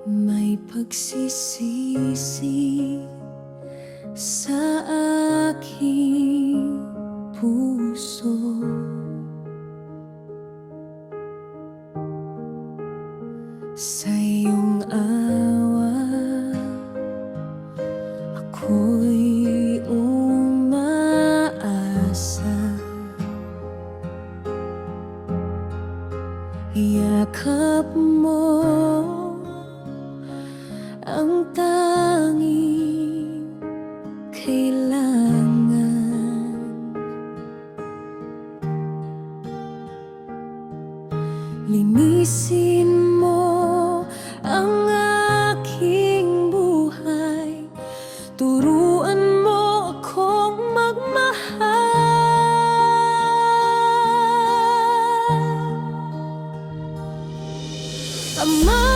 May pagsisisi sa aking puso. Sa iyong awa ako'y umaasa. Yakap mo ang tanging kailangan. Linisin mo ang aking buhay, turuan mo akong magmahal. Ama,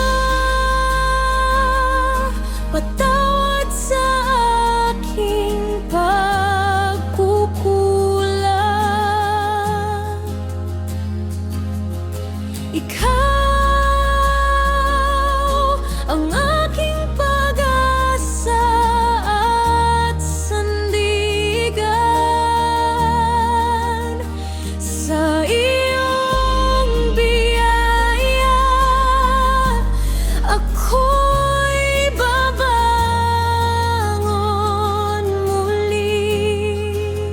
patawad sa aking pagkukulang. Ikaw ang aking pag-asa at sandigan. Sa iyong biyaya ako'y babangon muli.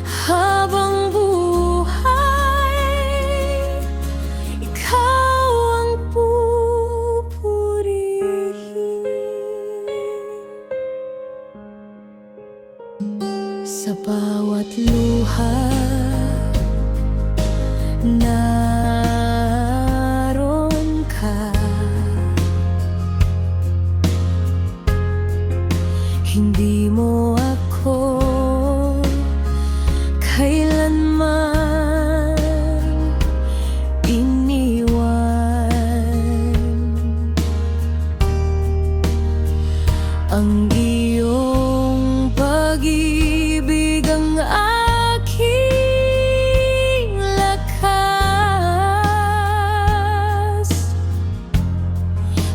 Habang buhay, ikaw ang pupurihin. Sa bawat luha naroon ka, hindi mo ako kailanman iniwan. Ang iyong pag-ibig ang aking lakas.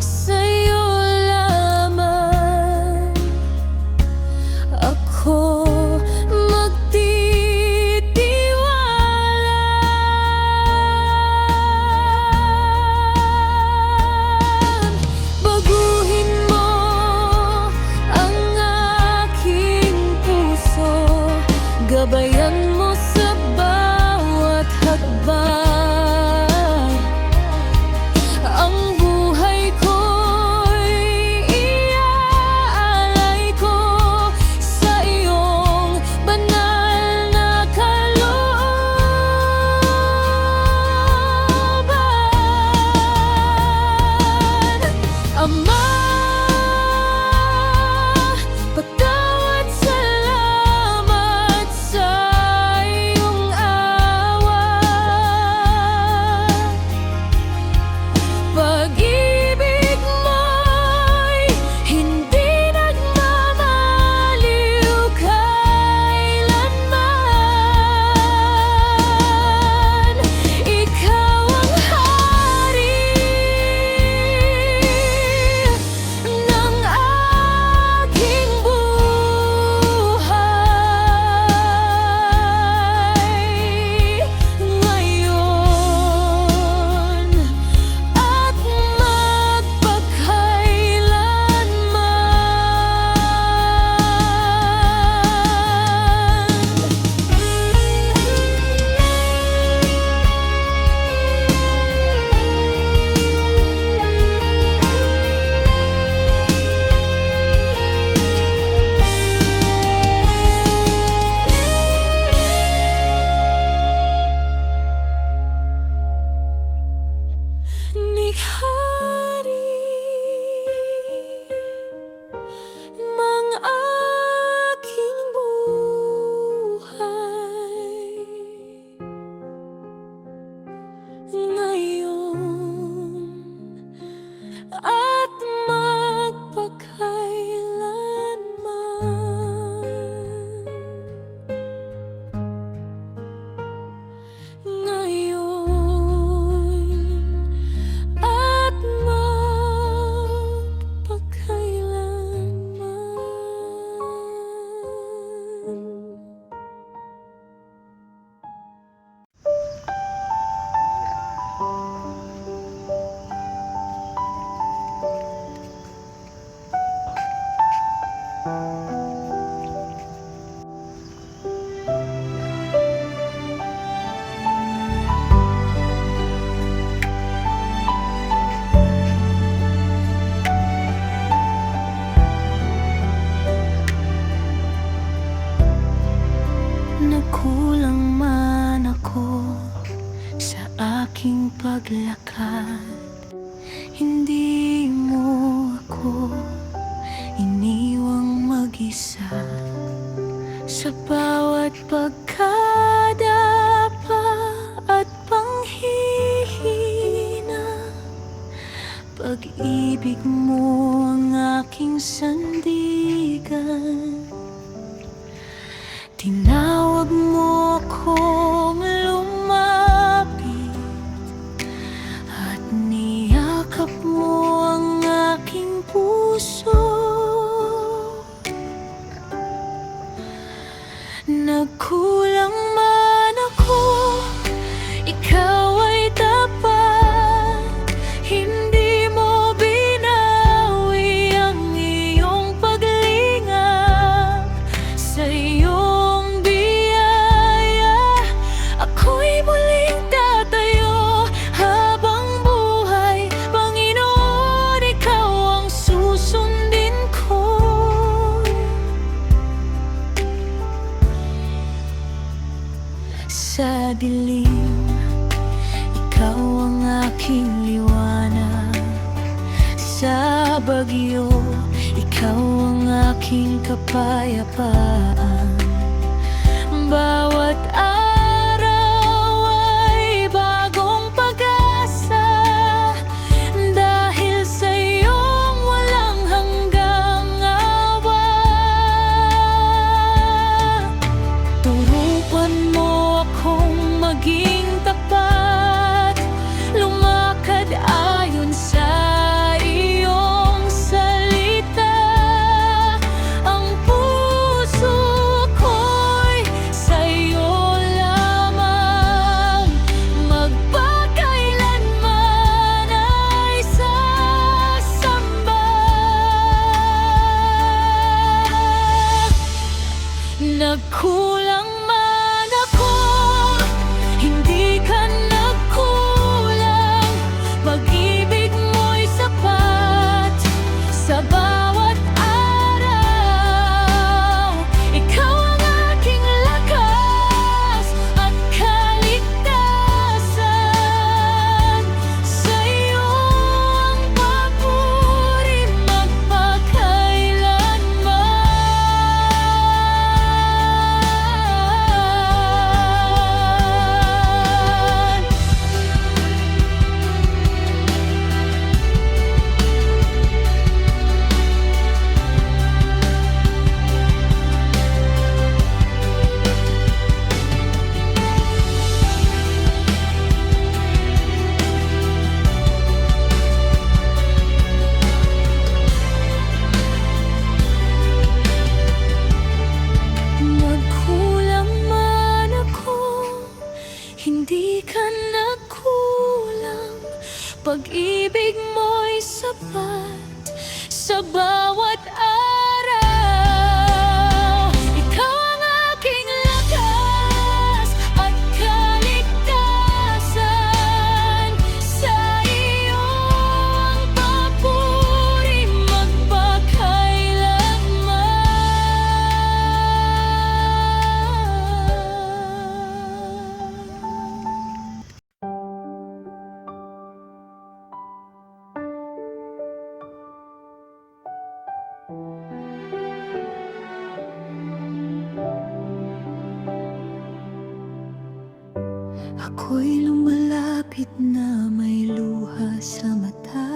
Sa'yo lamang ako magtitiwala. Baguhin mo ang aking puso, gabayan mo sa bawat hakbang. Ang buhay ko'y iaalay ko sa iyong banal na kalooban. Ama, patawad, salamat sa iyong awa. Pag-ibig mo'y hindi nagmamaliw kailanman. Ikaw ang hari ng aking buhay ngayon at nighari ng aking buhay ngayon at magpakailanman. Ngayon at lahat. Hindi mo ako iniwang mag-isa sa bawat pagkadapa at panghihina. Pag-ibig mo ang aking sandigan. Tinawag mo akong lumapit at niyakap mo ang aking puso. Nagkulang man ako, ikaw ay tapat. Hindi mo binawi ang iyong paglingap sa iyong biyaya. Ako'y muling tatayo habang buhay. Panginoon, ikaw ang susundin ko. Sa dilim, ikaw ang aking liwanag. Sa bagyo, ikaw ang aking kapayapaan. Bawat araw ay bagong pag-asa dahil sa iyong walang hanggang awa. Turuan mo akong maging tapat, lumakad ayon sa iyong salita. Ang puso ko'y sa iyo lamang, magpakailanman ay sasamba. Nagkulang man ako, hindi ka nagkulang. Pag-ibig mo'y sapat sa bawat araw. Ikaw ang aking lakas at kaligtasan. Sa iyo ang papuri magpakailanman. Nagkulang man ako, hindi ka nagkulang. Pag-ibig mo'y sapat sa bawat araw. Ikaw ang aking lakas at kaligtasan. Sa iyo ang papuri magpakailanman. Ako'y lumalapit na may luha sa mata.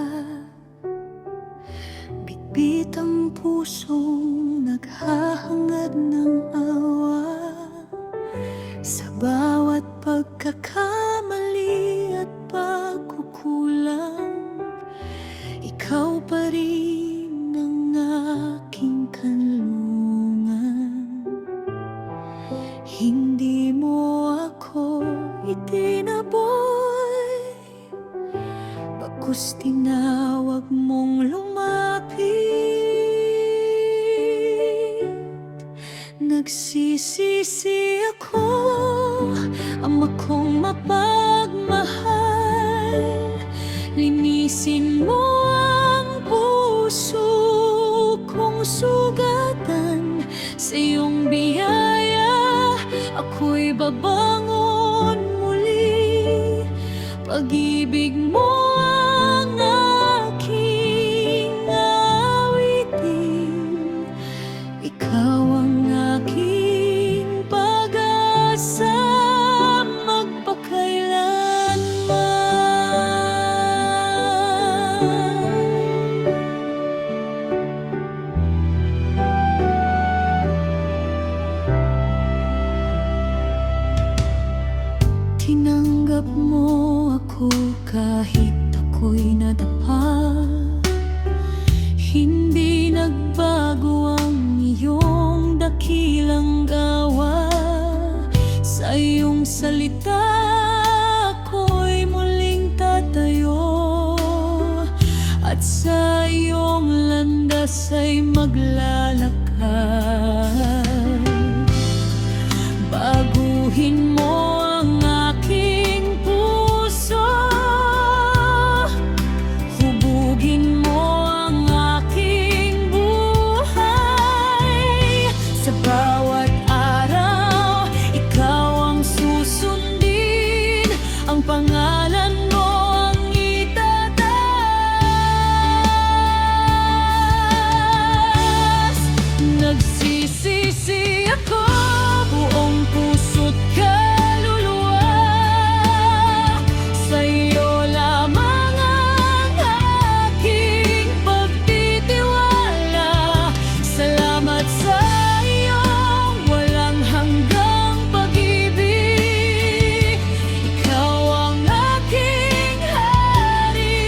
Bitbit ang pusong naghahangad ng awa. Sa bawat pagkakamali at pagkukulang, ikaw pa rin ang aking kanlungan. Hindi mo ako itinaboy, bagkus tinawag mong lumapit. Nagsisisi ako, Ama kong mapagmahal. Linisin mo ang puso kong sugatan. Sa iyong biyaya ako'y babangon muli. Pag-ibig mo Tinanggap mo ako kahit ako'y nadapa. Hindi nagbago ang iyong dakilang gawa. Sa iyong salita ako'y muling tatayo, at sa iyong landas ay maglalakad. Baguhin mo ang aking puso, hubugin mo ang aking buhay. Sa bawat araw, ikaw ang susundin, ang pangalan mo ang itataas. Nagsisisi ako, buong puso't kaluluwa. Sa iyo lamang ang aking pagtitiwala. Salamat sa iyong walang hanggang pag-ibig. Ikaw ang aking hari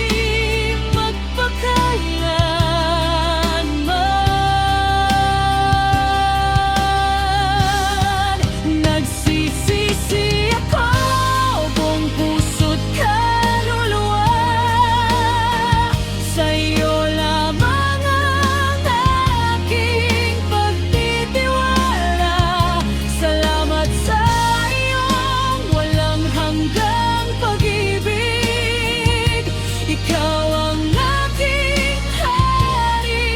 magpakailanman. Nagsisisi ako, buong puso't kaluluwa. Sa iyo lamang ang aking pagtitiwala. Salamat sa iyong walang hanggang pag-ibig. Ikaw ang aking hari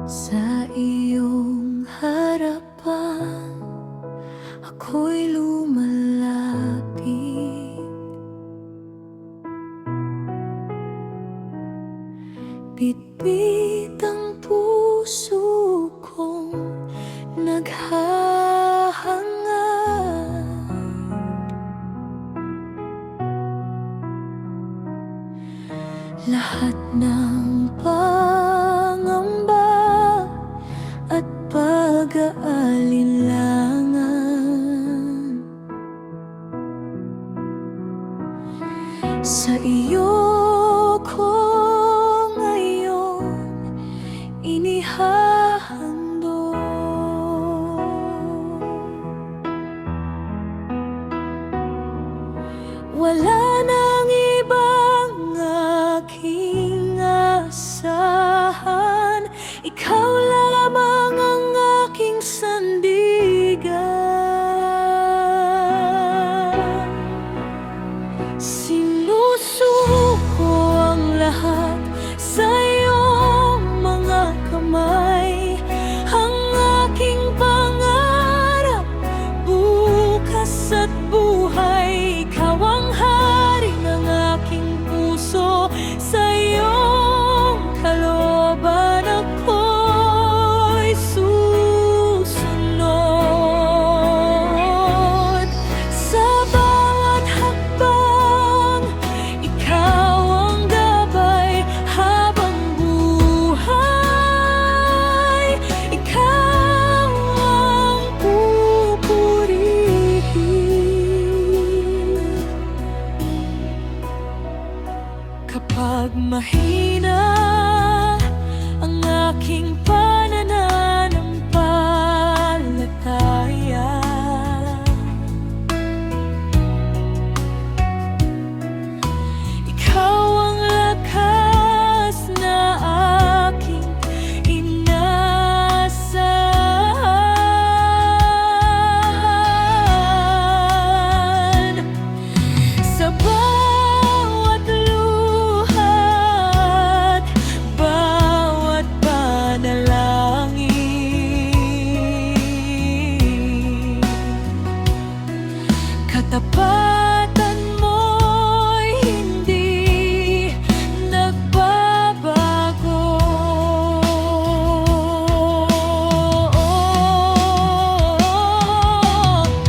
Sa iyong harapan ako'y lumalapit. Bitbit ang puso kong naghahangad. Lahat ng pangamba at pag-aalinlangan sa iyo ko ngayon inihahandog. Wala nang ibang aking asahan, ikaw lamang ang aking sandigan. Sinusuko ang lahat sa iyong mga kamay, ang aking pangarap, bukas at buhay. Ikaw ang hari ng aking puso, sa iyong kalooban ako'y Katapatan mo'y hindi nagbabago.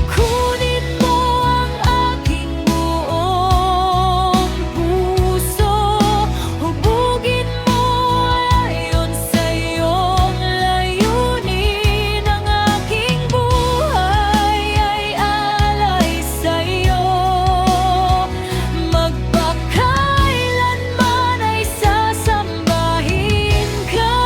Kunin mo ang aking buong puso, hubugin mo ayon sa iyong layunin. Ang aking buhay ay alay sa iyo, magpakailanman ay sasambahin ka.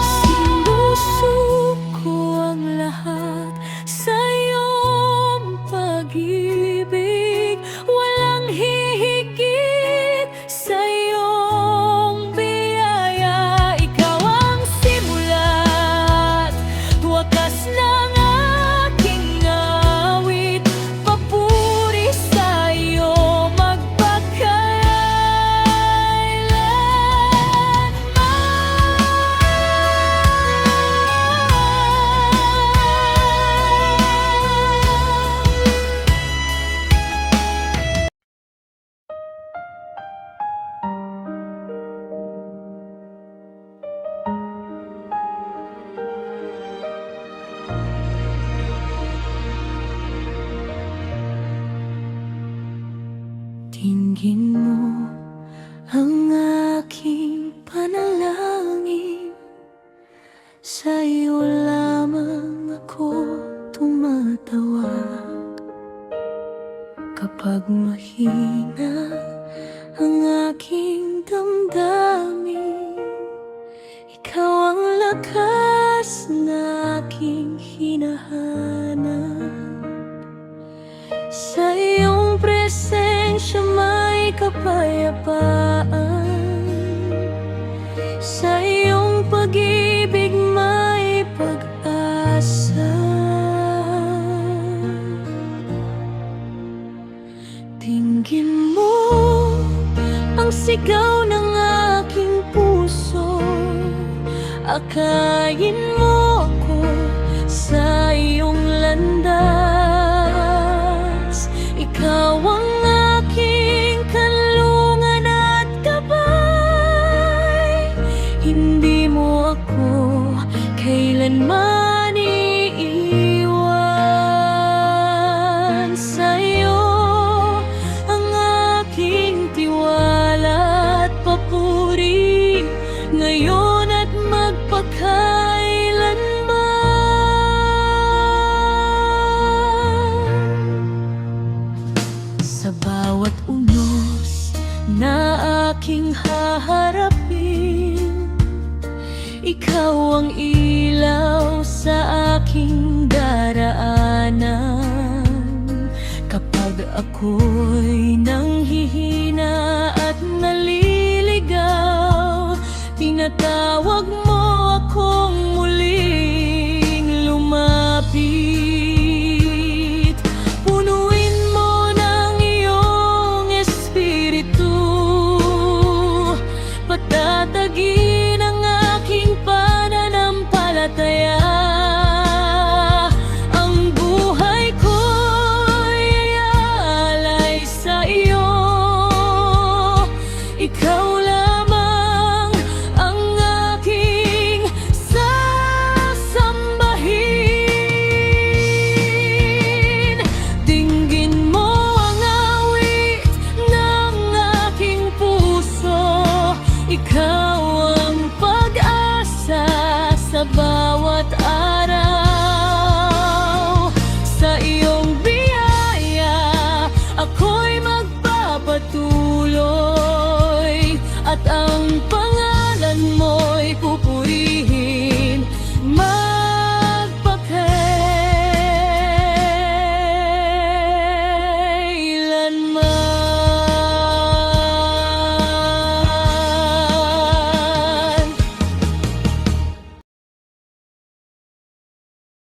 Sinusuko ang lahat sa iyong pag-ibig, walang hihigit sa iyong biyaya. Ikaw ang simula't wakas ng aking awit, papuri sa iyo magpakailanman. Dinggin mo ang aking panalangin, sa iyo lamang ako tumatawag. Kapag mahina ang aking damdamin, ikaw ang lakas na aking hinahanap. Sa iyong presensya may kapayapaan, sa iyong pag-ibig may pag-asa. Dinggin mo ang sigaw ng aking puso, akayin mo ako sa iyong landas. Ikaw ang aking kanlungan at gabay, hindi mo ako kailanman iiwan. Sa iyo ang aking tiwala at papuri, ngayon at magpakailanman. Sa bawat unos na aking haharapin, ikaw ang ilaw sa aking daraanan. Kapag ako'y